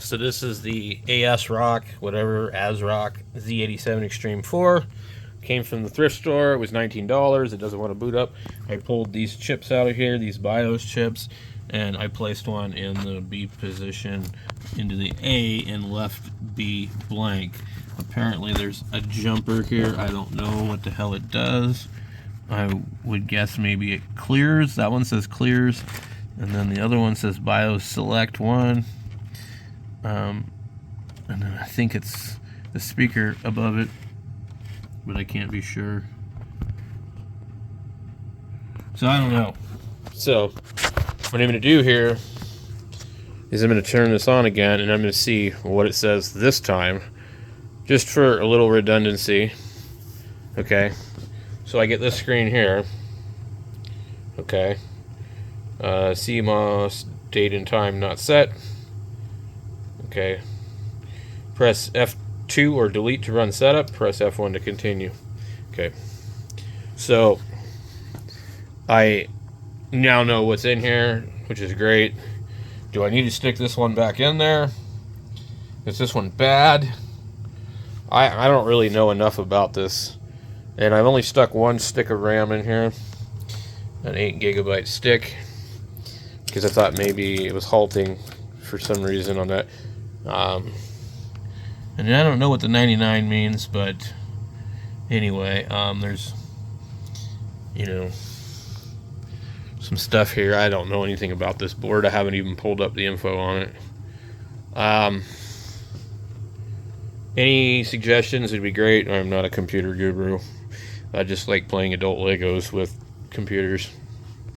So this is the asrock, whatever, asrock Z87 Extreme 4. Came from the thrift store. It was $19. It doesn't want to boot up. I pulled these chips out of here, these BIOS chips, and I placed one in the B position into the A and left B blank. Apparently there's a jumper here. I don't know what the hell it does. I would guess maybe it clears. That one says clears. And then the other one says BIOS select 1. And then I think it's the speaker above it, but I can't be sure. So I don't know. So what I'm going to do here is I'm going to turn this on again, and I'm going to see what it says this time, just for a little redundancy. Okay, so I get this screen here. Okay, CMOS date and time not set. Okay, press F2 or delete to run setup, press F1 to continue. Okay, so I now know what's in here, which is great. Do I need to stick this one back in there? Is this one bad? I don't really know enough about this, and I've only stuck one stick of RAM in here, an 8GB stick, because I thought maybe it was halting for some reason on that. And I don't know what the 99 means, but anyway, there's, you know, some stuff here. I don't know anything about this board. I haven't even pulled up the info on it. Any suggestions would be great. I'm not a computer guru. I just like playing adult Legos with computers.